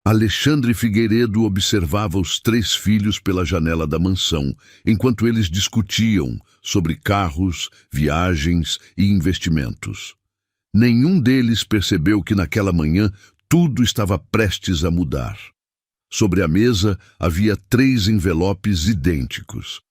Alexandre Figueiredo observava os 3 filhos pela janela da mansão, enquanto eles discutiam sobre carros, viagens e investimentos. Nenhum deles percebeu que naquela manhã tudo estava prestes a mudar. Sobre a mesa havia 3 envelopes idênticos.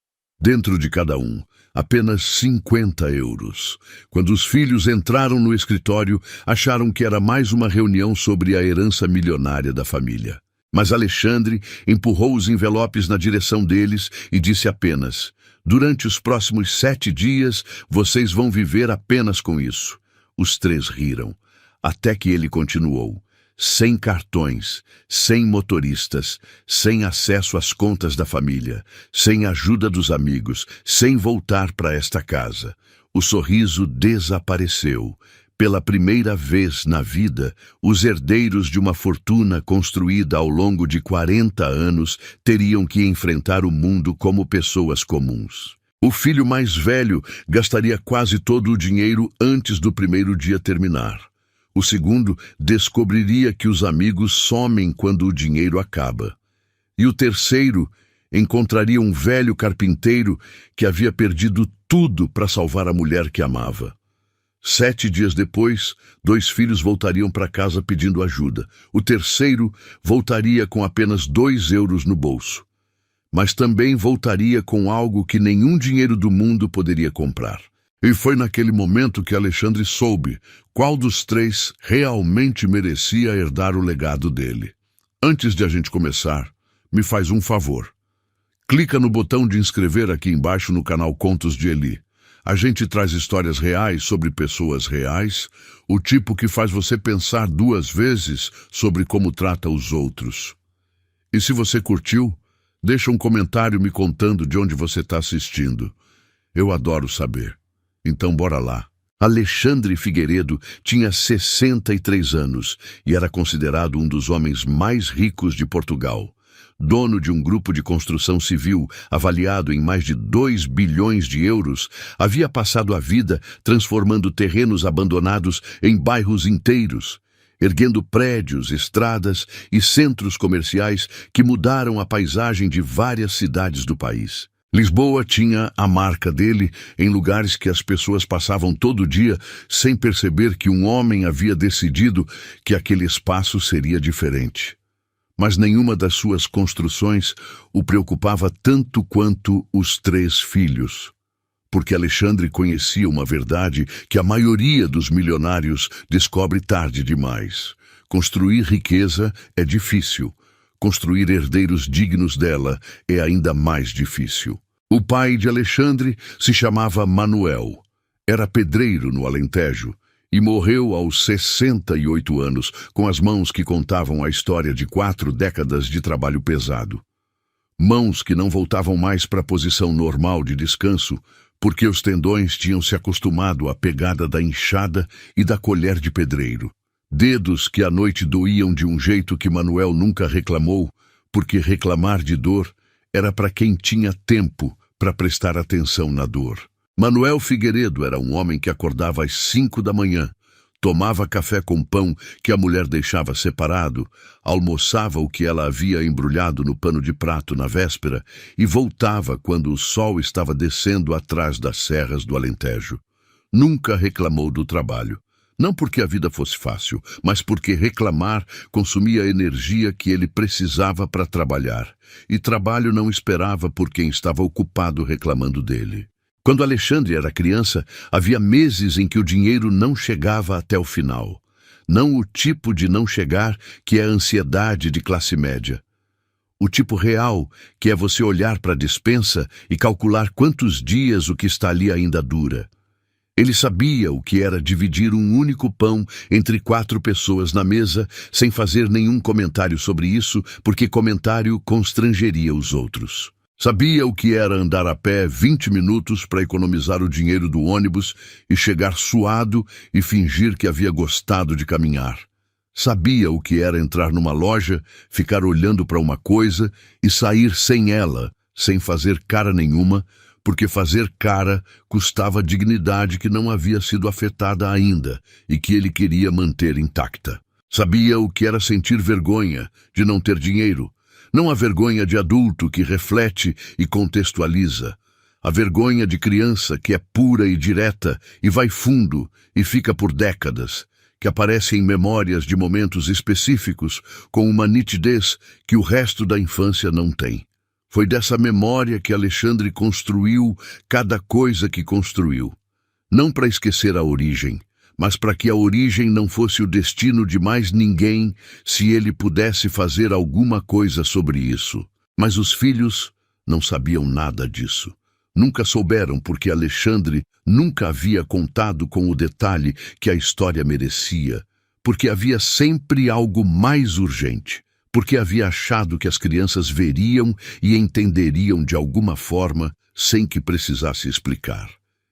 Dentro de cada um, apenas 50 euros. Quando os filhos entraram no escritório, acharam que era mais uma reunião sobre a herança milionária da família. Mas Alexandre empurrou os envelopes na direção deles e disse apenas: "Durante os próximos 7 dias, vocês vão viver apenas com isso." Os 3 riram, até que ele continuou: "Sem cartões, sem motoristas, sem acesso às contas da família, sem ajuda dos amigos, sem voltar para esta casa." O sorriso desapareceu. Pela primeira vez na vida, os herdeiros de uma fortuna construída ao longo de 40 anos teriam que enfrentar o mundo como pessoas comuns. O filho mais velho gastaria quase todo o dinheiro antes do primeiro dia terminar. O segundo descobriria que os amigos somem quando o dinheiro acaba. E o terceiro encontraria um velho carpinteiro que havia perdido tudo para salvar a mulher que amava. 7 dias depois, 2 filhos voltariam para casa pedindo ajuda. O terceiro voltaria com apenas 2 euros no bolso. Mas também voltaria com algo que nenhum dinheiro do mundo poderia comprar. E foi naquele momento que Alexandre soube qual dos 3 realmente merecia herdar o legado dele. Antes de a gente começar, me faz um favor. Clica no botão de inscrever aqui embaixo no canal Contos de Eli. A gente traz histórias reais sobre pessoas reais, o tipo que faz você pensar 2 vezes sobre como trata os outros. E se você curtiu, deixa um comentário me contando de onde você está assistindo. Eu adoro saber. Então bora lá. Alexandre Figueiredo tinha 63 anos e era considerado um dos homens mais ricos de Portugal. Dono de um grupo de construção civil avaliado em mais de 2 bilhões de euros, havia passado a vida transformando terrenos abandonados em bairros inteiros, erguendo prédios, estradas e centros comerciais que mudaram a paisagem de várias cidades do país. Lisboa tinha a marca dele em lugares que as pessoas passavam todo dia sem perceber que um homem havia decidido que aquele espaço seria diferente. Mas nenhuma das suas construções o preocupava tanto quanto os 3 filhos. Porque Alexandre conhecia uma verdade que a maioria dos milionários descobre tarde demais. Construir riqueza é difícil. Construir herdeiros dignos dela é ainda mais difícil. O pai de Alexandre se chamava Manuel. Era pedreiro no Alentejo e morreu aos 68 anos, com as mãos que contavam a história de 4 décadas de trabalho pesado. Mãos que não voltavam mais para a posição normal de descanso, porque os tendões tinham se acostumado à pegada da enxada e da colher de pedreiro. Dedos que à noite doíam de um jeito que Manuel nunca reclamou, porque reclamar de dor era para quem tinha tempo para prestar atenção na dor. Manuel Figueiredo era um homem que acordava às 5 da manhã, tomava café com pão que a mulher deixava separado, almoçava o que ela havia embrulhado no pano de prato na véspera e voltava quando o sol estava descendo atrás das serras do Alentejo. Nunca reclamou do trabalho. Não porque a vida fosse fácil, mas porque reclamar consumia a energia que ele precisava para trabalhar, e trabalho não esperava por quem estava ocupado reclamando dele. Quando Alexandre era criança, havia meses em que o dinheiro não chegava até o final. Não o tipo de não chegar que é a ansiedade de classe média. O tipo real, que é você olhar para a despensa e calcular quantos dias o que está ali ainda dura. Ele sabia o que era dividir um único pão entre 4 pessoas na mesa sem fazer nenhum comentário sobre isso, porque comentário constrangeria os outros. Sabia o que era andar a pé 20 minutos para economizar o dinheiro do ônibus e chegar suado e fingir que havia gostado de caminhar. Sabia o que era entrar numa loja, ficar olhando para uma coisa e sair sem ela, sem fazer cara nenhuma, porque fazer cara custava a dignidade que não havia sido afetada ainda e que ele queria manter intacta. Sabia o que era sentir vergonha de não ter dinheiro. Não a vergonha de adulto que reflete e contextualiza. A vergonha de criança que é pura e direta e vai fundo e fica por décadas, que aparece em memórias de momentos específicos com uma nitidez que o resto da infância não tem. Foi dessa memória que Alexandre construiu cada coisa que construiu. Não para esquecer a origem, mas para que a origem não fosse o destino de mais ninguém se ele pudesse fazer alguma coisa sobre isso. Mas os filhos não sabiam nada disso. Nunca souberam porque Alexandre nunca havia contado com o detalhe que a história merecia, porque havia sempre algo mais urgente, porque havia achado que as crianças veriam e entenderiam de alguma forma sem que precisasse explicar.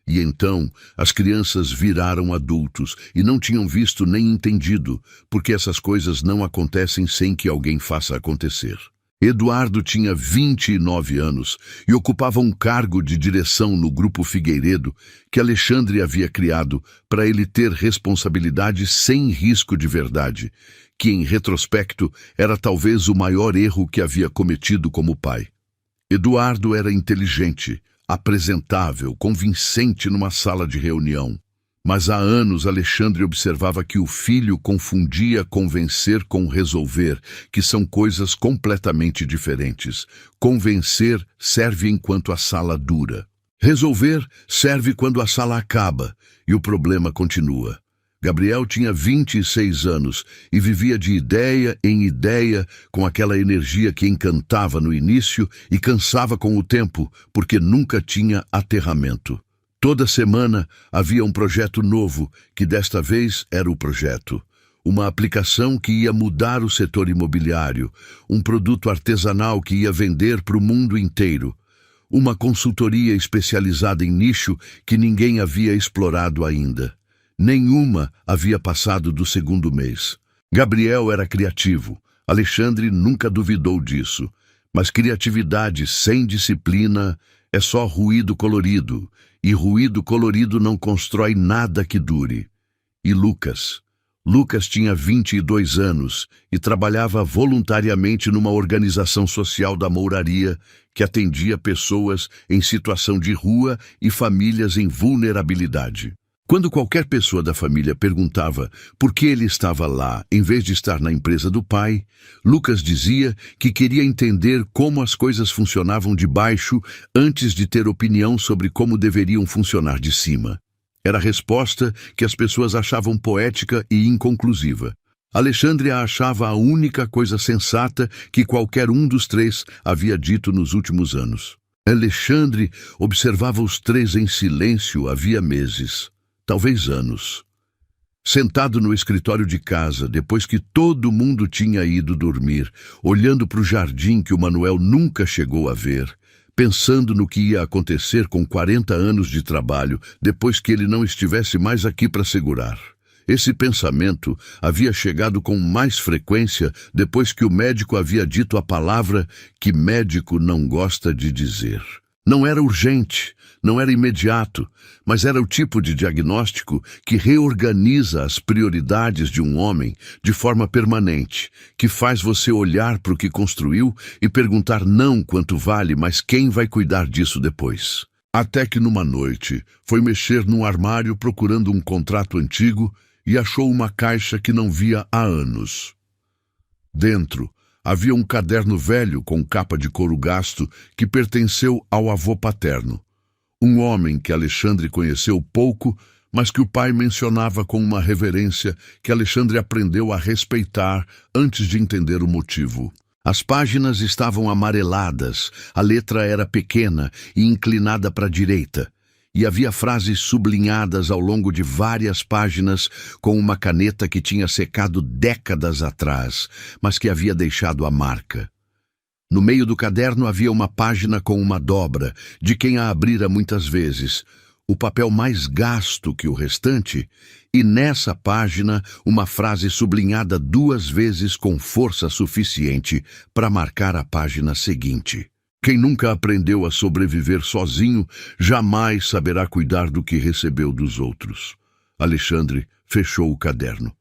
E então as crianças viraram adultos e não tinham visto nem entendido, porque essas coisas não acontecem sem que alguém faça acontecer. Eduardo tinha 29 anos e ocupava um cargo de direção no Grupo Figueiredo que Alexandre havia criado para ele ter responsabilidade sem risco de verdade, que em retrospecto era talvez o maior erro que havia cometido como pai. Eduardo era inteligente, apresentável, convincente numa sala de reunião. Mas há anos Alexandre observava que o filho confundia convencer com resolver, que são coisas completamente diferentes. Convencer serve enquanto a sala dura. Resolver serve quando a sala acaba e o problema continua. Gabriel tinha 26 anos e vivia de ideia em ideia com aquela energia que encantava no início e cansava com o tempo, porque nunca tinha aterramento. Toda semana havia um projeto novo, que desta vez era o projeto. Uma aplicação que ia mudar o setor imobiliário, um produto artesanal que ia vender para o mundo inteiro, uma consultoria especializada em nicho que ninguém havia explorado ainda. Nenhuma havia passado do segundo mês. Gabriel era criativo, Alexandre nunca duvidou disso, mas criatividade sem disciplina é só ruído colorido, e ruído colorido não constrói nada que dure. E Lucas? Lucas tinha 22 anos e trabalhava voluntariamente numa organização social da Mouraria que atendia pessoas em situação de rua e famílias em vulnerabilidade. Quando qualquer pessoa da família perguntava por que ele estava lá em vez de estar na empresa do pai, Lucas dizia que queria entender como as coisas funcionavam de baixo antes de ter opinião sobre como deveriam funcionar de cima. Era a resposta que as pessoas achavam poética e inconclusiva. Alexandre a achava a única coisa sensata que qualquer um dos três havia dito nos últimos anos. Alexandre observava os três em silêncio havia meses. Talvez anos. Sentado no escritório de casa, depois que todo mundo tinha ido dormir, olhando para o jardim que o Manuel nunca chegou a ver, pensando no que ia acontecer com 40 anos de trabalho, depois que ele não estivesse mais aqui para segurar. Esse pensamento havia chegado com mais frequência depois que o médico havia dito a palavra que médico não gosta de dizer. Não era urgente, não era imediato, mas era o tipo de diagnóstico que reorganiza as prioridades de um homem de forma permanente, que faz você olhar para o que construiu e perguntar não quanto vale, mas quem vai cuidar disso depois. Até que numa noite foi mexer num armário procurando um contrato antigo e achou uma caixa que não via há anos. Dentro havia um caderno velho com capa de couro gasto que pertenceu ao avô paterno. Um homem que Alexandre conheceu pouco, mas que o pai mencionava com uma reverência que Alexandre aprendeu a respeitar antes de entender o motivo. As páginas estavam amareladas, a letra era pequena e inclinada para a direita, e havia frases sublinhadas ao longo de várias páginas com uma caneta que tinha secado décadas atrás, mas que havia deixado a marca. No meio do caderno havia uma página com uma dobra, de quem a abrira muitas vezes, o papel mais gasto que o restante, e nessa página uma frase sublinhada 2 vezes com força suficiente para marcar a página seguinte. Quem nunca aprendeu a sobreviver sozinho, jamais saberá cuidar do que recebeu dos outros. Alexandre fechou o caderno.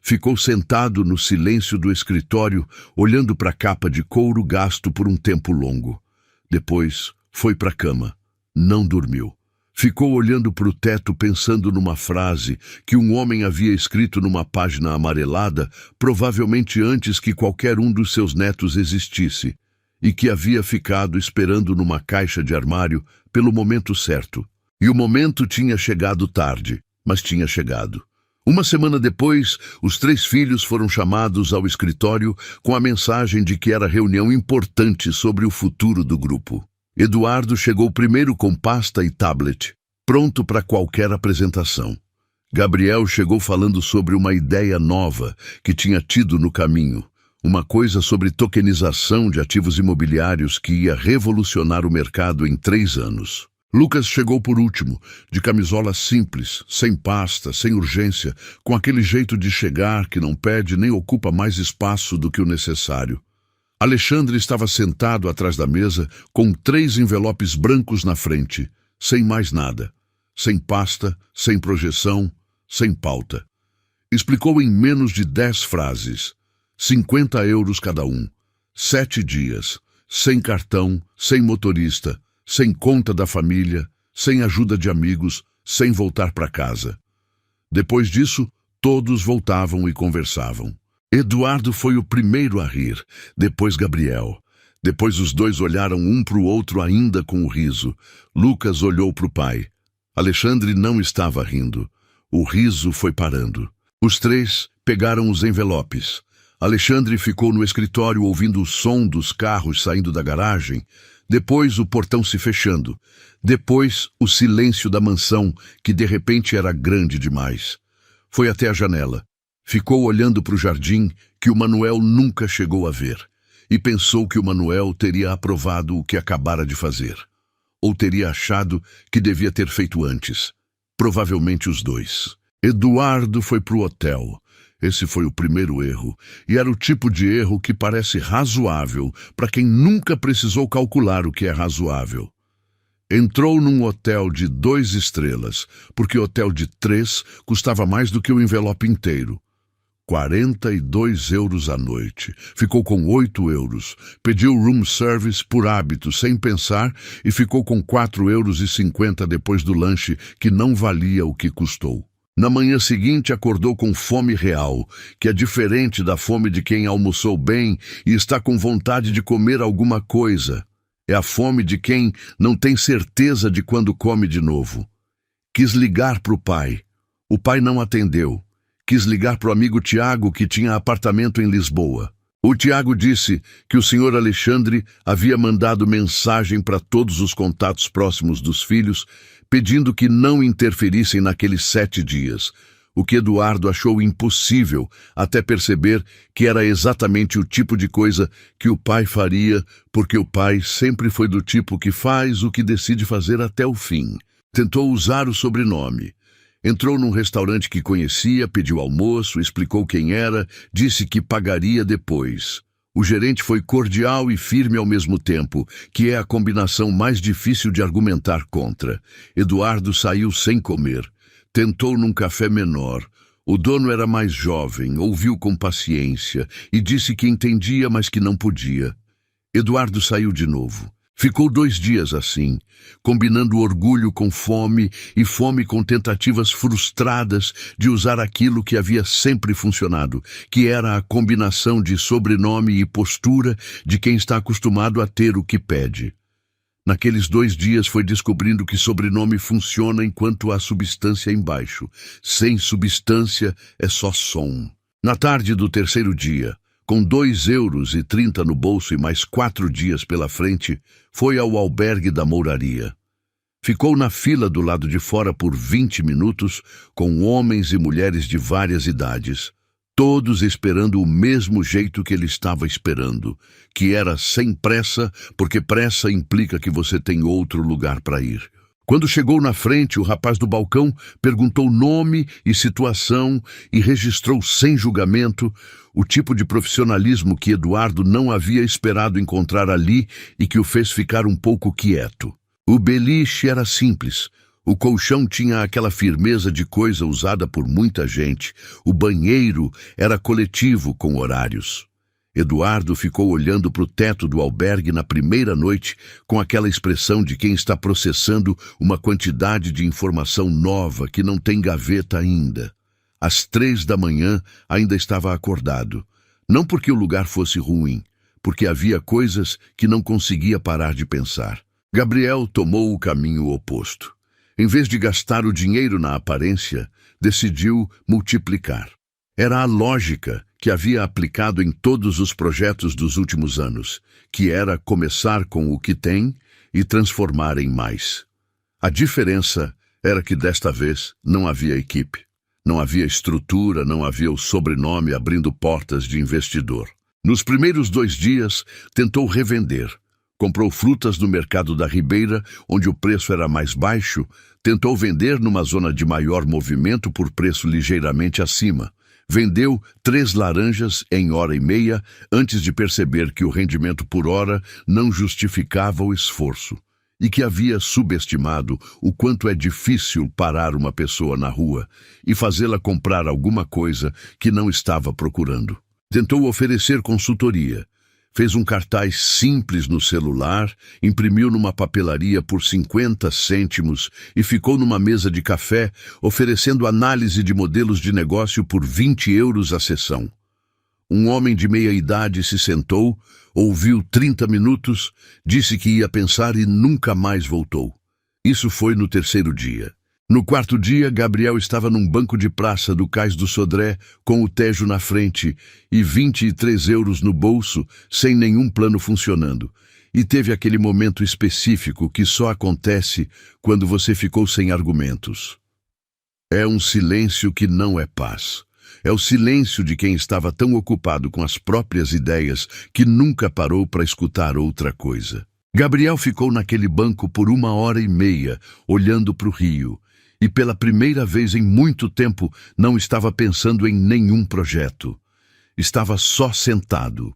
Ficou sentado no silêncio do escritório, olhando para a capa de couro gasto por um tempo longo. Depois, foi para a cama. Não dormiu. Ficou olhando para o teto pensando numa frase que um homem havia escrito numa página amarelada, provavelmente antes que qualquer um dos seus netos existisse, e que havia ficado esperando numa caixa de armário pelo momento certo. E o momento tinha chegado tarde, mas tinha chegado. Uma semana depois, os 3 filhos foram chamados ao escritório com a mensagem de que era reunião importante sobre o futuro do grupo. Eduardo chegou primeiro com pasta e tablet, pronto para qualquer apresentação. Gabriel chegou falando sobre uma ideia nova que tinha tido no caminho, uma coisa sobre tokenização de ativos imobiliários que ia revolucionar o mercado em 3 anos. Lucas chegou por último, de camisola simples, sem pasta, sem urgência, com aquele jeito de chegar que não pede nem ocupa mais espaço do que o necessário. Alexandre estava sentado atrás da mesa, com 3 envelopes brancos na frente, sem mais nada. Sem pasta, sem projeção, sem pauta. Explicou em menos de 10 frases. 50 euros cada um. 7 dias. Sem cartão, sem motorista, sem conta da família, sem ajuda de amigos, sem voltar para casa. Depois disso, todos voltavam e conversavam. Eduardo foi o primeiro a rir, depois Gabriel. Depois os 2 olharam um para o outro ainda com o riso. Lucas olhou para o pai. Alexandre não estava rindo. O riso foi parando. Os 3 pegaram os envelopes. Alexandre ficou no escritório ouvindo o som dos carros saindo da garagem. Depois o portão se fechando. Depois o silêncio da mansão, que de repente era grande demais. Foi até a janela. Ficou olhando para o jardim que o Manuel nunca chegou a ver e pensou que o Manuel teria aprovado o que acabara de fazer. Ou teria achado que devia ter feito antes. Provavelmente os 2. Eduardo foi para o hotel. Esse foi o primeiro erro, e era o tipo de erro que parece razoável para quem nunca precisou calcular o que é razoável. Entrou num hotel de 2 estrelas, porque hotel de 3 custava mais do que o envelope inteiro. 42 euros a noite. Ficou com 8 euros. Pediu room service por hábito, sem pensar, e ficou com 4,50 euros depois do lanche, que não valia o que custou. Na manhã seguinte acordou com fome real, que é diferente da fome de quem almoçou bem e está com vontade de comer alguma coisa. É a fome de quem não tem certeza de quando come de novo. Quis ligar para o pai. O pai não atendeu. Quis ligar para o amigo Tiago, que tinha apartamento em Lisboa. O Tiago disse que o senhor Alexandre havia mandado mensagem para todos os contatos próximos dos filhos, pedindo que não interferissem naqueles 7 dias, o que Eduardo achou impossível até perceber que era exatamente o tipo de coisa que o pai faria, porque o pai sempre foi do tipo que faz o que decide fazer até o fim. Tentou usar o sobrenome. Entrou num restaurante que conhecia, pediu almoço, explicou quem era, disse que pagaria depois. O gerente foi cordial e firme ao mesmo tempo, que é a combinação mais difícil de argumentar contra. Eduardo saiu sem comer. Tentou num café menor. O dono era mais jovem, ouviu com paciência e disse que entendia, mas que não podia. Eduardo saiu de novo. Ficou 2 dias assim, combinando orgulho com fome e fome com tentativas frustradas de usar aquilo que havia sempre funcionado, que era a combinação de sobrenome e postura de quem está acostumado a ter o que pede. Naqueles 2 dias foi descobrindo que sobrenome funciona enquanto há substância embaixo. Sem substância é só som. Na tarde do 3º dia, com 2,30 euros no bolso e mais 4 dias pela frente, foi ao albergue da Mouraria. Ficou na fila do lado de fora por 20 minutos, com homens e mulheres de várias idades, todos esperando o mesmo jeito que ele estava esperando, que era sem pressa, porque pressa implica que você tem outro lugar para ir. Quando chegou na frente, o rapaz do balcão perguntou nome e situação e registrou sem julgamento o tipo de profissionalismo que Eduardo não havia esperado encontrar ali e que o fez ficar um pouco quieto. O beliche era simples, O colchão tinha aquela firmeza de coisa usada por muita gente. O banheiro era coletivo com horários. Eduardo ficou olhando para o teto do albergue na primeira noite com aquela expressão de quem está processando uma quantidade de informação nova que não tem gaveta ainda. Às 3 da manhã ainda estava acordado. Não porque o lugar fosse ruim, porque havia coisas que não conseguia parar de pensar. Gabriel tomou o caminho oposto. Em vez de gastar o dinheiro na aparência, decidiu multiplicar. Era a lógica que havia aplicado em todos os projetos dos últimos anos, que era começar com o que tem e transformar em mais. A diferença era que desta vez não havia equipe, não havia estrutura, não havia o sobrenome abrindo portas de investidor. Nos primeiros 2 dias, tentou revender. Comprou frutas no mercado da Ribeira, onde o preço era mais baixo, tentou vender numa zona de maior movimento por preço ligeiramente acima. Vendeu 3 laranjas em 1h30 antes de perceber que o rendimento por hora não justificava o esforço e que havia subestimado o quanto é difícil parar uma pessoa na rua e fazê-la comprar alguma coisa que não estava procurando. Tentou oferecer consultoria. Fez um cartaz simples no celular, imprimiu numa papelaria por 50 cêntimos e ficou numa mesa de café oferecendo análise de modelos de negócio por 20 euros a sessão. Um homem de meia idade se sentou, ouviu 30 minutos, disse que ia pensar e nunca mais voltou. Isso foi no 3º dia. No 4º dia, Gabriel estava num banco de praça do Cais do Sodré, com o Tejo na frente e 23 euros no bolso, sem nenhum plano funcionando. E teve aquele momento específico que só acontece quando você ficou sem argumentos. É um silêncio que não é paz. É o silêncio de quem estava tão ocupado com as próprias ideias que nunca parou para escutar outra coisa. Gabriel ficou naquele banco por 1h30, olhando para o rio. E pela primeira vez em muito tempo não estava pensando em nenhum projeto. Estava só sentado.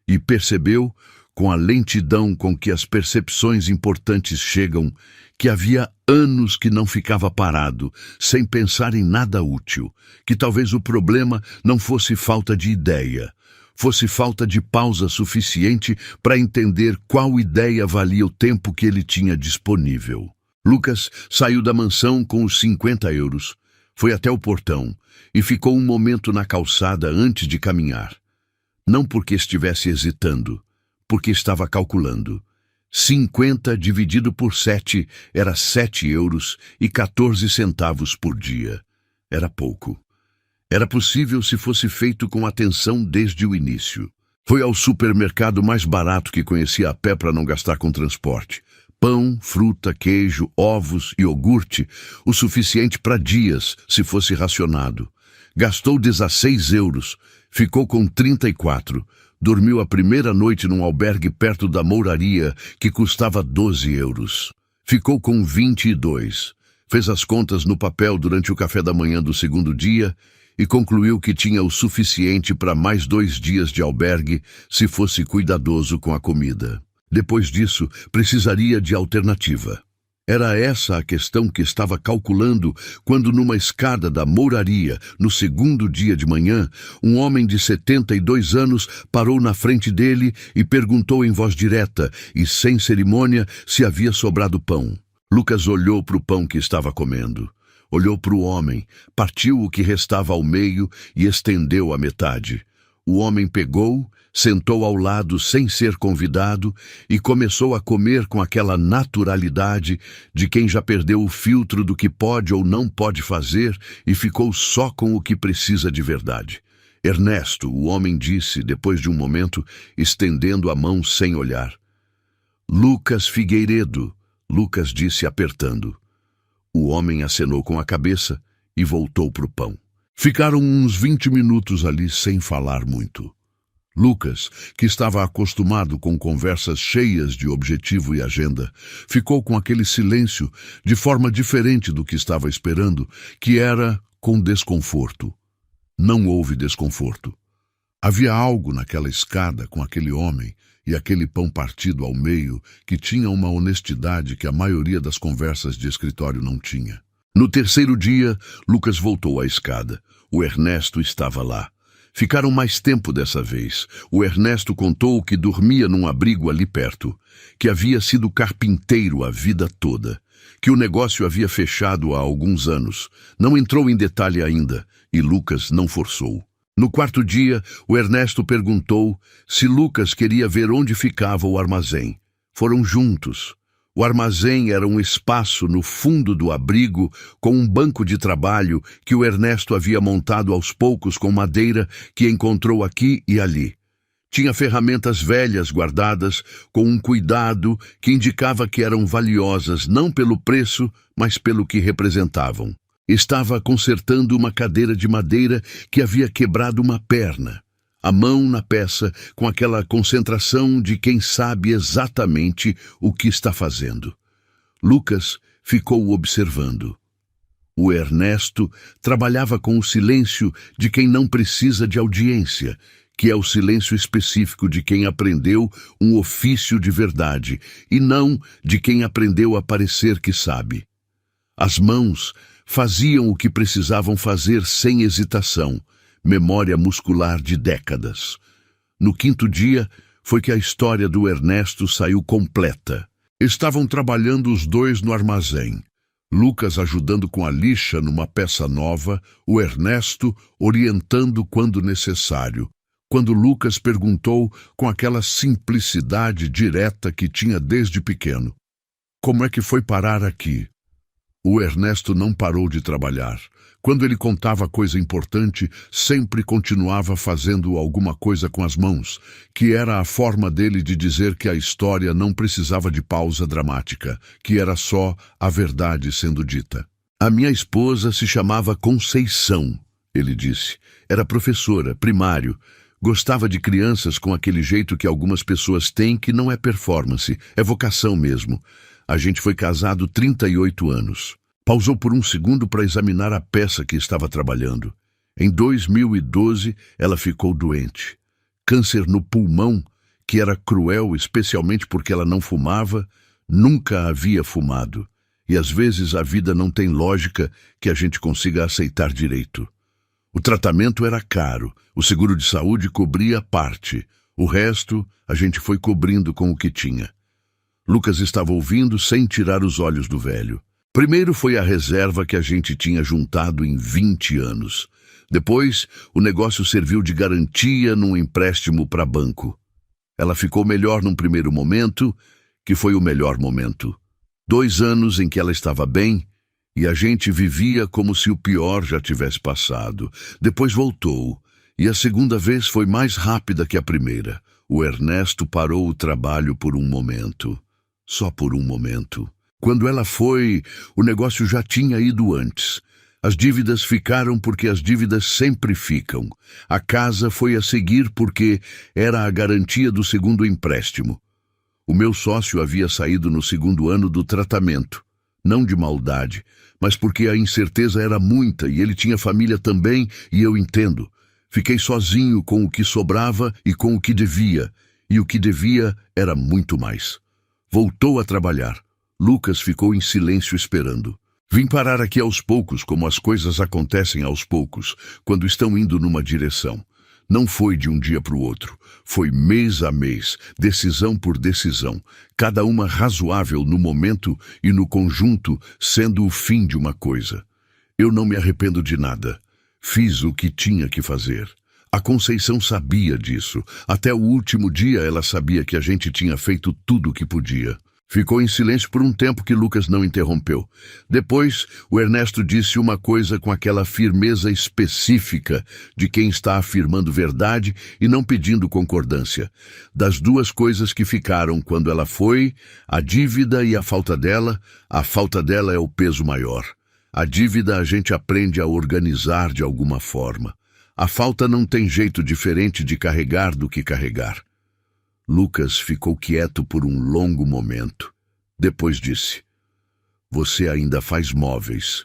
E percebeu, com a lentidão com que as percepções importantes chegam, que havia anos que não ficava parado, sem pensar em nada útil, que talvez o problema não fosse falta de ideia, fosse falta de pausa suficiente para entender qual ideia valia o tempo que ele tinha disponível. Lucas saiu da mansão com os 50 euros, foi até o portão e ficou um momento na calçada antes de caminhar. Não porque estivesse hesitando, porque estava calculando. 50 dividido por 7 era 7 euros e 14 centavos por dia. Era pouco. Era possível se fosse feito com atenção desde o início. Foi ao supermercado mais barato que conhecia a pé para não gastar com transporte. Pão, fruta, queijo, ovos e iogurte, o suficiente para dias, se fosse racionado. Gastou 16 euros, ficou com 34. Dormiu a primeira noite num albergue perto da Mouraria, que custava 12 euros. Ficou com 22. Fez as contas no papel durante o café da manhã do 2º dia e concluiu que tinha o suficiente para mais 2 dias de albergue se fosse cuidadoso com a comida. Depois disso, precisaria de alternativa. Era essa a questão que estava calculando quando, numa escada da Mouraria, no 2º dia de manhã, um homem de 72 anos parou na frente dele e perguntou em voz direta e sem cerimônia se havia sobrado pão. Lucas olhou para o pão que estava comendo. Olhou para o homem, partiu o que restava ao meio e estendeu a metade. O homem pegou, sentou ao lado sem ser convidado e começou a comer com aquela naturalidade de quem já perdeu o filtro do que pode ou não pode fazer e ficou só com o que precisa de verdade. Ernesto, o homem disse, depois de um momento, estendendo a mão sem olhar. Lucas Figueiredo, Lucas disse apertando. O homem acenou com a cabeça e voltou para o pão. Ficaram uns 20 minutos ali sem falar muito. Lucas, que estava acostumado com conversas cheias de objetivo e agenda, ficou com aquele silêncio de forma diferente do que estava esperando, que era com desconforto. Não houve desconforto. Havia algo naquela escada com aquele homem e aquele pão partido ao meio que tinha uma honestidade que a maioria das conversas de escritório não tinha. No terceiro dia, Lucas voltou à escada. O Ernesto estava lá. Ficaram mais tempo dessa vez. O Ernesto contou que dormia num abrigo ali perto, que havia sido carpinteiro a vida toda, que o negócio havia fechado há alguns anos. Não entrou em detalhe ainda, e Lucas não forçou. No quarto dia, o Ernesto perguntou se Lucas queria ver onde ficava o armazém. Foram juntos. O armazém era um espaço no fundo do abrigo com um banco de trabalho que o Ernesto havia montado aos poucos com madeira que encontrou aqui e ali. Tinha ferramentas velhas guardadas com um cuidado que indicava que eram valiosas não pelo preço, mas pelo que representavam. Estava consertando uma cadeira de madeira que havia quebrado uma perna. A mão na peça, com aquela concentração de quem sabe exatamente o que está fazendo. Lucas ficou observando. O Ernesto trabalhava com o silêncio de quem não precisa de audiência, que é o silêncio específico de quem aprendeu um ofício de verdade, e não de quem aprendeu a parecer que sabe. As mãos faziam o que precisavam fazer sem hesitação, memória muscular de décadas. No quinto dia, foi que a história do Ernesto saiu completa. Estavam trabalhando os dois no armazém. Lucas ajudando com a lixa numa peça nova, o Ernesto orientando quando necessário. Quando Lucas perguntou com aquela simplicidade direta que tinha desde pequeno: "Como é que foi parar aqui?" O Ernesto não parou de trabalhar. Quando ele contava coisa importante, sempre continuava fazendo alguma coisa com as mãos, que era a forma dele de dizer que a história não precisava de pausa dramática, que era só a verdade sendo dita. "A minha esposa se chamava Conceição", ele disse. Era professora, primário. Gostava de crianças com aquele jeito que algumas pessoas têm, que não é performance, é vocação mesmo. A gente foi casado 38 anos. Pausou por um segundo para examinar a peça que estava trabalhando. Em 2012, ela ficou doente. Câncer no pulmão, que era cruel, especialmente porque ela não fumava, nunca havia fumado. E às vezes a vida não tem lógica que a gente consiga aceitar direito. O tratamento era caro, o seguro de saúde cobria parte. O resto, a gente foi cobrindo com o que tinha. Lucas estava ouvindo sem tirar os olhos do velho. Primeiro foi a reserva que a gente tinha juntado em 20 anos. Depois, o negócio serviu de garantia num empréstimo para banco. Ela ficou melhor num primeiro momento, que foi o melhor momento. 2 anos em que ela estava bem, e a gente vivia como se o pior já tivesse passado. Depois voltou, e a segunda vez foi mais rápida que a primeira. O Ernesto parou o trabalho por um momento. Só por um momento. Quando ela foi, o negócio já tinha ido antes. As dívidas ficaram porque as dívidas sempre ficam. A casa foi a seguir porque era a garantia do segundo empréstimo. O meu sócio havia saído no segundo ano do tratamento. Não de maldade, mas porque a incerteza era muita e ele tinha família também, e eu entendo. Fiquei sozinho com o que sobrava e com o que devia, e o que devia era muito mais. Voltou a trabalhar. Lucas ficou em silêncio esperando. Vim parar aqui aos poucos, como as coisas acontecem aos poucos, quando estão indo numa direção. Não foi de um dia para o outro. Foi mês a mês, decisão por decisão, cada uma razoável no momento e no conjunto, sendo o fim de uma coisa. Eu não me arrependo de nada. Fiz o que tinha que fazer. A Conceição sabia disso. Até o último dia ela sabia que a gente tinha feito tudo o que podia. Ficou em silêncio por um tempo que Lucas não interrompeu. Depois, o Ernesto disse uma coisa com aquela firmeza específica de quem está afirmando verdade e não pedindo concordância. Das duas coisas que ficaram quando ela foi, a dívida e a falta dela é o peso maior. A dívida a gente aprende a organizar de alguma forma. A falta não tem jeito diferente de carregar do que carregar. Lucas ficou quieto por um longo momento. Depois disse: "Você ainda faz móveis."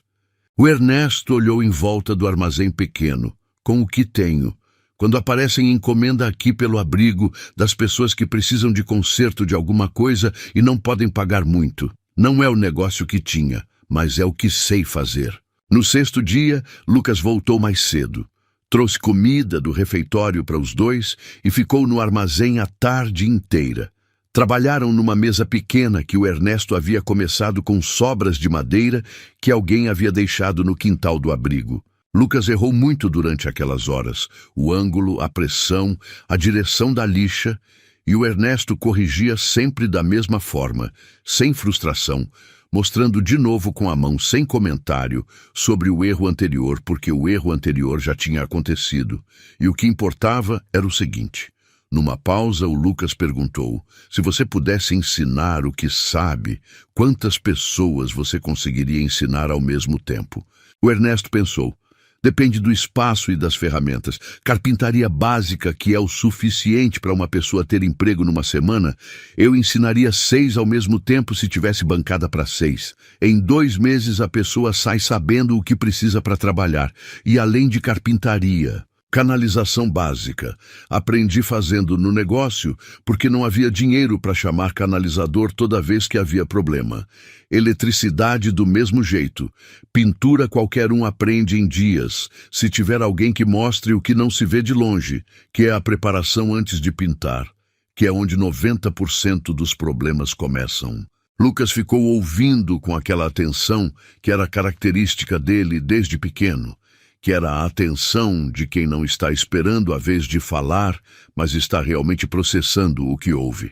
O Ernesto olhou em volta do armazém pequeno. "Com o que tenho?" Quando aparecem encomenda aqui pelo abrigo das pessoas que precisam de conserto de alguma coisa e não podem pagar muito. Não é o negócio que tinha, mas é o que sei fazer. No sexto dia, Lucas voltou mais cedo. Trouxe comida do refeitório para os dois e ficou no armazém a tarde inteira. Trabalharam numa mesa pequena que o Ernesto havia começado com sobras de madeira que alguém havia deixado no quintal do abrigo. Lucas errou muito durante aquelas horas. O ângulo, a pressão, a direção da lixa, e o Ernesto corrigia sempre da mesma forma, sem frustração, mostrando de novo com a mão, sem comentário, sobre o erro anterior, porque o erro anterior já tinha acontecido. E o que importava era o seguinte. Numa pausa, o Lucas perguntou: se você pudesse ensinar o que sabe, quantas pessoas você conseguiria ensinar ao mesmo tempo? O Ernesto pensou: depende do espaço e das ferramentas. Carpintaria básica, que é o suficiente para uma pessoa ter emprego numa semana, eu ensinaria 6 ao mesmo tempo se tivesse bancada para 6. Em 2 meses a pessoa sai sabendo o que precisa para trabalhar. E além de carpintaria, canalização básica. Aprendi fazendo no negócio porque não havia dinheiro para chamar canalizador toda vez que havia problema. Eletricidade do mesmo jeito. Pintura qualquer um aprende em dias, se tiver alguém que mostre o que não se vê de longe, que é a preparação antes de pintar, que é onde 90% dos problemas começam. Lucas ficou ouvindo com aquela atenção que era característica dele desde pequeno, que era a atenção de quem não está esperando a vez de falar, mas está realmente processando o que ouve.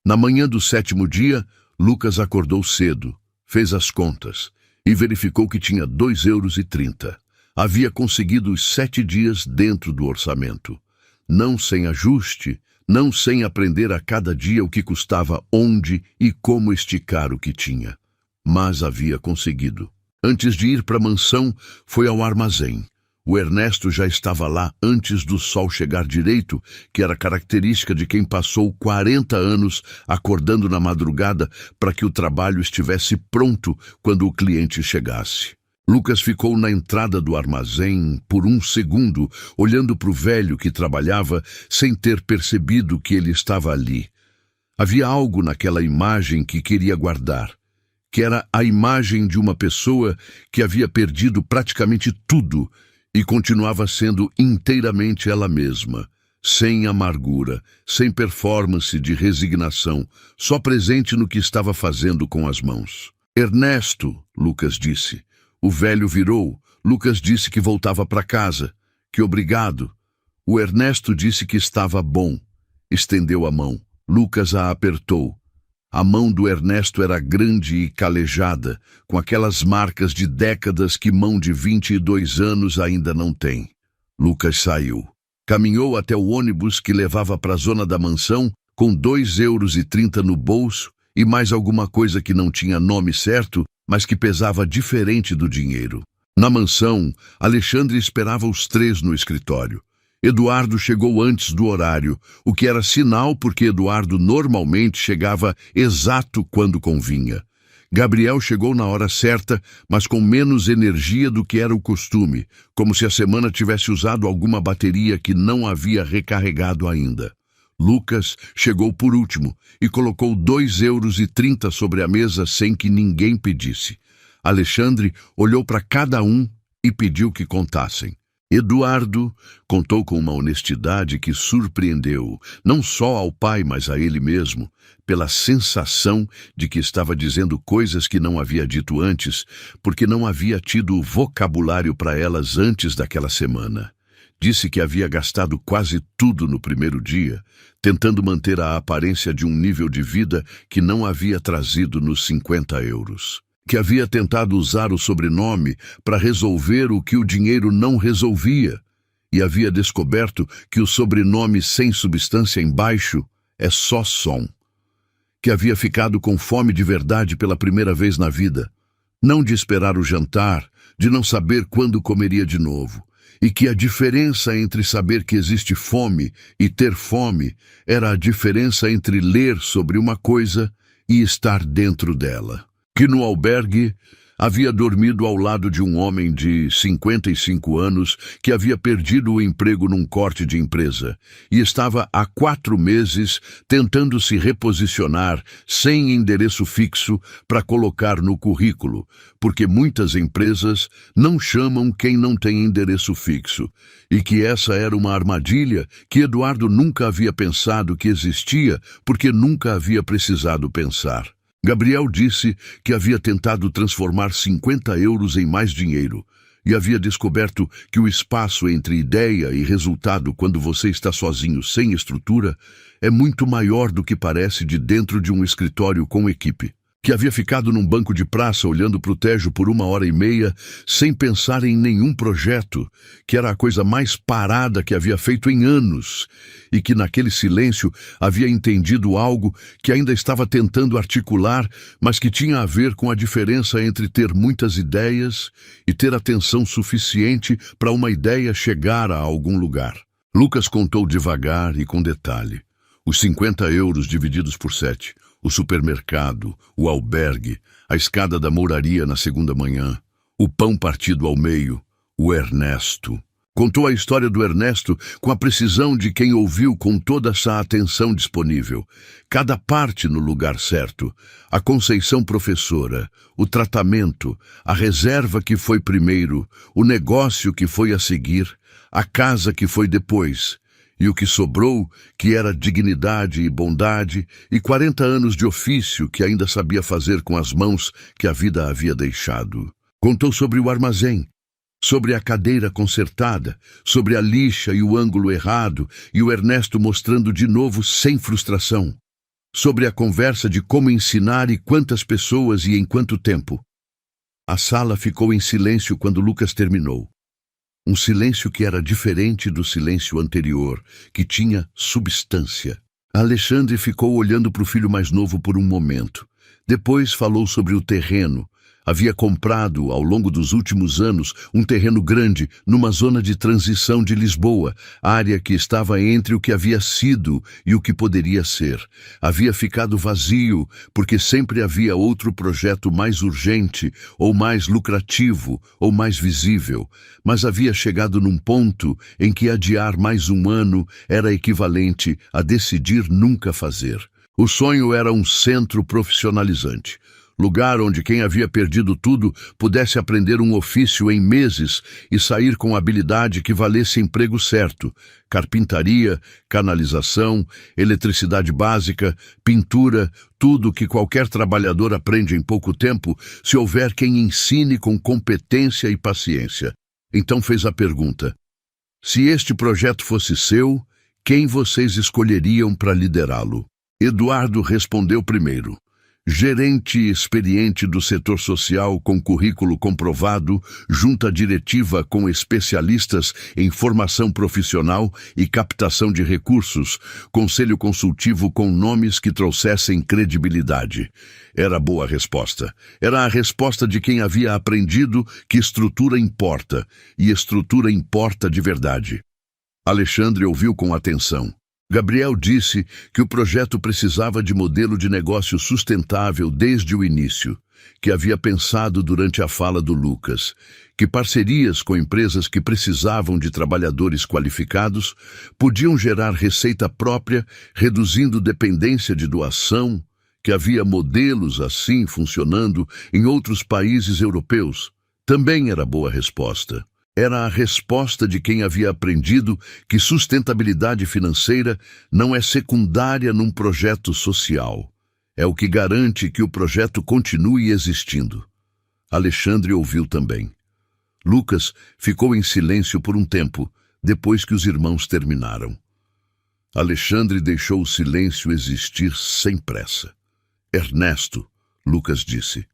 Na manhã do 7º dia, Lucas acordou cedo, fez as contas e verificou que tinha 2,30 euros. Havia conseguido os 7 dias dentro do orçamento. Não sem ajuste, não sem aprender a cada dia o que custava, onde e como esticar o que tinha. Mas havia conseguido. Antes de ir para a mansão, foi ao armazém. O Ernesto já estava lá antes do sol chegar direito, que era característica de quem passou 40 anos acordando na madrugada para que o trabalho estivesse pronto quando o cliente chegasse. Lucas ficou na entrada do armazém por 1 segundo, olhando para o velho que trabalhava sem ter percebido que ele estava ali. Havia algo naquela imagem que queria guardar, que era a imagem de uma pessoa que havia perdido praticamente tudo e continuava sendo inteiramente ela mesma, sem amargura, sem performance de resignação, só presente no que estava fazendo com as mãos. Ernesto, Lucas disse. O velho virou. Lucas disse que voltava para casa, que obrigado. O Ernesto disse que estava bom. Estendeu a mão. Lucas a apertou. A mão do Ernesto era grande e calejada, com aquelas marcas de décadas que mão de 22 anos ainda não tem. Lucas saiu. Caminhou até o ônibus que levava para a zona da mansão, com 2,30 euros no bolso e mais alguma coisa que não tinha nome certo, mas que pesava diferente do dinheiro. Na mansão, Alexandre esperava os 3 no escritório. Eduardo chegou antes do horário, o que era sinal porque Eduardo normalmente chegava exato quando convinha. Gabriel chegou na hora certa, mas com menos energia do que era o costume, como se a semana tivesse usado alguma bateria que não havia recarregado ainda. Lucas chegou por último e colocou 2,30 euros sobre a mesa sem que ninguém pedisse. Alexandre olhou para cada um e pediu que contassem. Eduardo contou com uma honestidade que surpreendeu, não só ao pai, mas a ele mesmo, pela sensação de que estava dizendo coisas que não havia dito antes, porque não havia tido vocabulário para elas antes daquela semana. Disse que havia gastado quase tudo no primeiro dia, tentando manter a aparência de um nível de vida que não havia trazido nos 50 euros. Que havia tentado usar o sobrenome para resolver o que o dinheiro não resolvia, e havia descoberto que o sobrenome sem substância embaixo é só som. Que havia ficado com fome de verdade pela primeira vez na vida, não de esperar o jantar, de não saber quando comeria de novo, e que a diferença entre saber que existe fome e ter fome era a diferença entre ler sobre uma coisa e estar dentro dela. Que no albergue havia dormido ao lado de um homem de 55 anos que havia perdido o emprego num corte de empresa e estava há 4 meses tentando se reposicionar sem endereço fixo para colocar no currículo, porque muitas empresas não chamam quem não tem endereço fixo, e que essa era uma armadilha que Eduardo nunca havia pensado que existia porque nunca havia precisado pensar. Gabriel disse que havia tentado transformar 50 euros em mais dinheiro e havia descoberto que o espaço entre ideia e resultado quando você está sozinho sem estrutura é muito maior do que parece de dentro de um escritório com equipe. Que havia ficado num banco de praça olhando para o Tejo por 1h30 sem pensar em nenhum projeto, que era a coisa mais parada que havia feito em anos, e que naquele silêncio havia entendido algo que ainda estava tentando articular, mas que tinha a ver com a diferença entre ter muitas ideias e ter atenção suficiente para uma ideia chegar a algum lugar. Lucas contou devagar e com detalhe. Os 50 euros divididos por 7, o supermercado, o albergue, a escada da mouraria na segunda manhã, o pão partido ao meio, o Ernesto. Contou a história do Ernesto com a precisão de quem ouviu com toda essa atenção disponível. Cada parte no lugar certo, a Conceição professora, o tratamento, a reserva que foi primeiro, o negócio que foi a seguir, a casa que foi depois. E o que sobrou, que era dignidade e bondade, e 40 anos de ofício que ainda sabia fazer com as mãos que a vida havia deixado. Contou sobre o armazém, sobre a cadeira consertada, sobre a lixa e o ângulo errado, e o Ernesto mostrando de novo sem frustração. Sobre a conversa de como ensinar e quantas pessoas e em quanto tempo. A sala ficou em silêncio quando Lucas terminou. Um silêncio que era diferente do silêncio anterior, que tinha substância. Alexandre ficou olhando para o filho mais novo por um momento. Depois falou sobre o terreno. Havia comprado, ao longo dos últimos anos, um terreno grande numa zona de transição de Lisboa, área que estava entre o que havia sido e o que poderia ser. Havia ficado vazio, porque sempre havia outro projeto mais urgente, ou mais lucrativo, ou mais visível. Mas havia chegado num ponto em que adiar mais um ano era equivalente a decidir nunca fazer. O sonho era um centro profissionalizante. Lugar onde quem havia perdido tudo pudesse aprender um ofício em meses e sair com habilidade que valesse emprego certo. Carpintaria, canalização, eletricidade básica, pintura, tudo que qualquer trabalhador aprende em pouco tempo, se houver quem ensine com competência e paciência. Então fez a pergunta: se este projeto fosse seu, quem vocês escolheriam para liderá-lo? Eduardo respondeu primeiro. Gerente experiente do setor social com currículo comprovado, junta diretiva com especialistas em formação profissional e captação de recursos, conselho consultivo com nomes que trouxessem credibilidade. Era a boa resposta. Era a resposta de quem havia aprendido que estrutura importa, e estrutura importa de verdade. Alexandre ouviu com atenção. Gabriel disse que o projeto precisava de modelo de negócio sustentável desde o início, que havia pensado durante a fala do Lucas, que parcerias com empresas que precisavam de trabalhadores qualificados podiam gerar receita própria, reduzindo dependência de doação, que havia modelos assim funcionando em outros países europeus. Também era boa resposta. Era a resposta de quem havia aprendido que sustentabilidade financeira não é secundária num projeto social. É o que garante que o projeto continue existindo. Alexandre ouviu também. Lucas ficou em silêncio por um tempo, depois que os irmãos terminaram. Alexandre deixou o silêncio existir sem pressa. Ernesto, Lucas disse.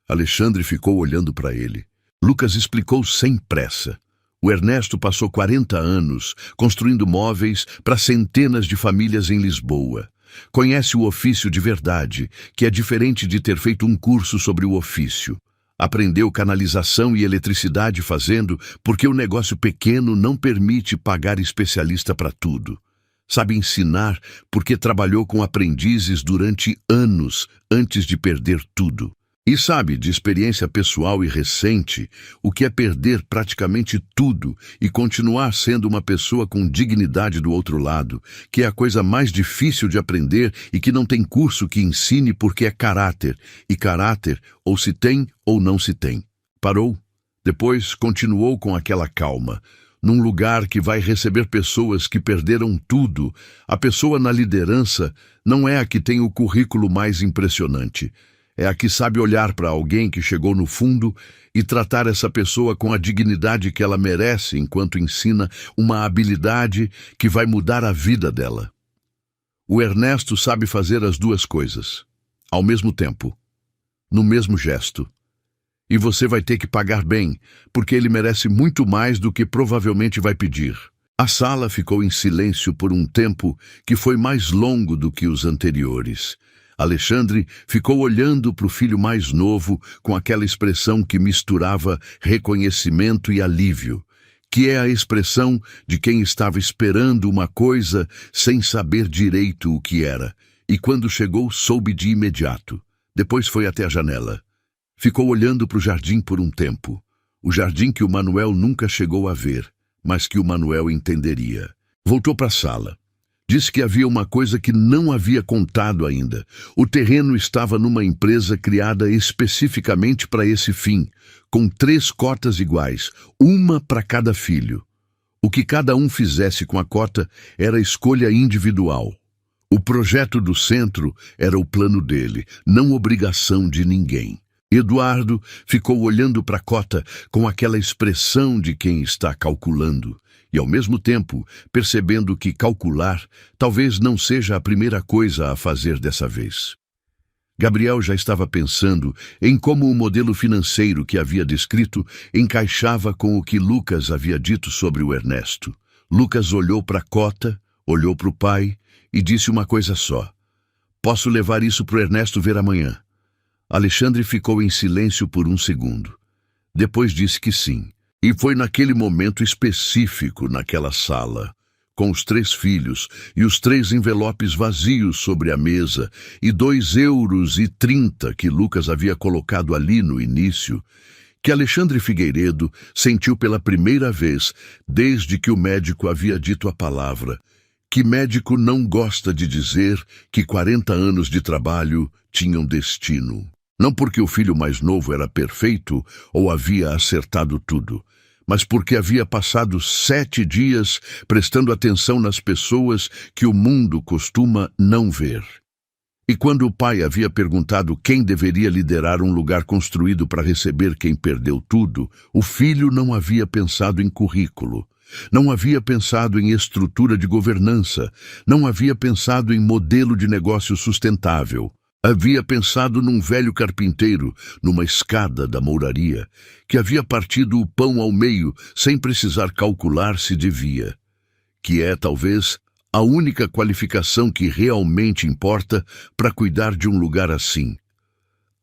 Alexandre ficou olhando para ele. Lucas explicou sem pressa. O Ernesto passou 40 anos construindo móveis para centenas de famílias em Lisboa. Conhece o ofício de verdade, que é diferente de ter feito um curso sobre o ofício. Aprendeu canalização e eletricidade fazendo, porque o negócio pequeno não permite pagar especialista para tudo. Sabe ensinar porque trabalhou com aprendizes durante anos antes de perder tudo. E sabe, de experiência pessoal e recente, o que é perder praticamente tudo e continuar sendo uma pessoa com dignidade do outro lado, que é a coisa mais difícil de aprender e que não tem curso que ensine porque é caráter, e caráter ou se tem ou não se tem. Parou. Depois continuou com aquela calma. Num lugar que vai receber pessoas que perderam tudo, a pessoa na liderança não é a que tem o currículo mais impressionante. É a que sabe olhar para alguém que chegou no fundo e tratar essa pessoa com a dignidade que ela merece enquanto ensina uma habilidade que vai mudar a vida dela. O Ernesto sabe fazer as duas coisas, ao mesmo tempo, no mesmo gesto. E você vai ter que pagar bem, porque ele merece muito mais do que provavelmente vai pedir. A sala ficou em silêncio por um tempo que foi mais longo do que os anteriores. Alexandre ficou olhando para o filho mais novo com aquela expressão que misturava reconhecimento e alívio, que é a expressão de quem estava esperando uma coisa sem saber direito o que era, e quando chegou soube de imediato. Depois foi até a janela. Ficou olhando para o jardim por um tempo, o jardim que o Manuel nunca chegou a ver, mas que o Manuel entenderia. Voltou para a sala. Disse que havia uma coisa que não havia contado ainda. O terreno estava numa empresa criada especificamente para esse fim, com 3 cotas iguais, uma para cada filho. O que cada um fizesse com a cota era escolha individual. O projeto do centro era o plano dele, não obrigação de ninguém. Eduardo ficou olhando para a cota com aquela expressão de quem está calculando. E, ao mesmo tempo, percebendo que calcular talvez não seja a primeira coisa a fazer dessa vez. Gabriel já estava pensando em como o modelo financeiro que havia descrito encaixava com o que Lucas havia dito sobre o Ernesto. Lucas olhou para a cota, olhou para o pai e disse uma coisa só: "Posso levar isso para o Ernesto ver amanhã?" Alexandre ficou em silêncio por um segundo. Depois disse que sim. E foi naquele momento específico, naquela sala, com os 3 filhos e os 3 envelopes vazios sobre a mesa e 2,30 € que Lucas havia colocado ali no início, que Alexandre Figueiredo sentiu pela primeira vez desde que o médico havia dito a palavra, que médico não gosta de dizer que 40 anos de trabalho tinham destino. Não porque o filho mais novo era perfeito ou havia acertado tudo, mas porque havia passado 7 dias prestando atenção nas pessoas que o mundo costuma não ver. E quando o pai havia perguntado quem deveria liderar um lugar construído para receber quem perdeu tudo, o filho não havia pensado em currículo, não havia pensado em estrutura de governança, não havia pensado em modelo de negócio sustentável. Havia pensado num velho carpinteiro, numa escada da mouraria, que havia partido o pão ao meio sem precisar calcular se devia, que é, talvez, a única qualificação que realmente importa para cuidar de um lugar assim.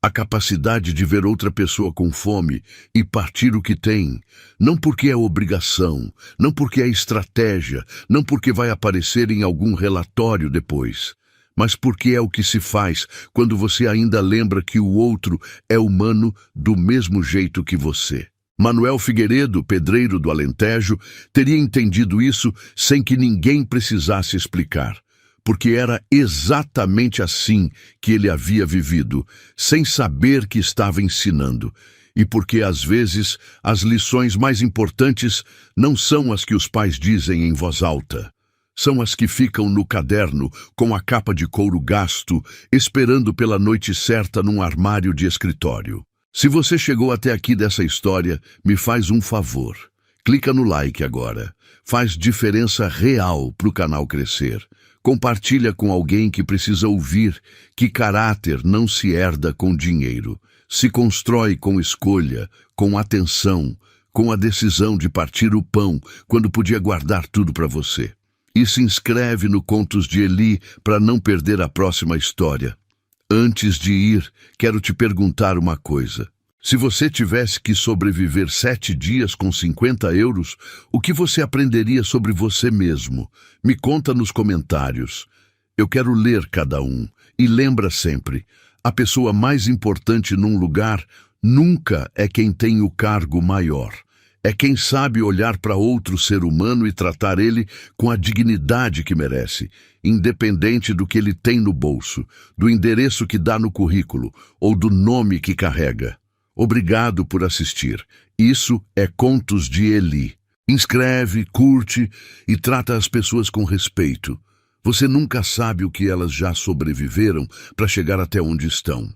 A capacidade de ver outra pessoa com fome e partir o que tem, não porque é obrigação, não porque é estratégia, não porque vai aparecer em algum relatório depois, mas porque é o que se faz quando você ainda lembra que o outro é humano do mesmo jeito que você. Manuel Figueiredo, pedreiro do Alentejo, teria entendido isso sem que ninguém precisasse explicar, porque era exatamente assim que ele havia vivido, sem saber que estava ensinando, e porque às vezes as lições mais importantes não são as que os pais dizem em voz alta. São as que ficam no caderno, com a capa de couro gasto, esperando pela noite certa num armário de escritório. Se você chegou até aqui dessa história, me faz um favor. Clica no like agora. Faz diferença real para o canal crescer. Compartilha com alguém que precisa ouvir que caráter não se herda com dinheiro. Se constrói com escolha, com atenção, com a decisão de partir o pão quando podia guardar tudo para você. E se inscreve no Contos de Eli para não perder a próxima história. Antes de ir, quero te perguntar uma coisa. Se você tivesse que sobreviver 7 dias com 50 €, o que você aprenderia sobre você mesmo? Me conta nos comentários. Eu quero ler cada um. E lembra sempre, A pessoa mais importante num lugar nunca é quem tem o cargo maior. É quem sabe olhar para outro ser humano e tratar ele com a dignidade que merece, independente do que ele tem no bolso, do endereço que dá no currículo ou do nome que carrega. Obrigado por assistir. Isso é Contos de Eli. Inscreve, curte e trata as pessoas com respeito. Você nunca sabe o que elas já sobreviveram para chegar até onde estão.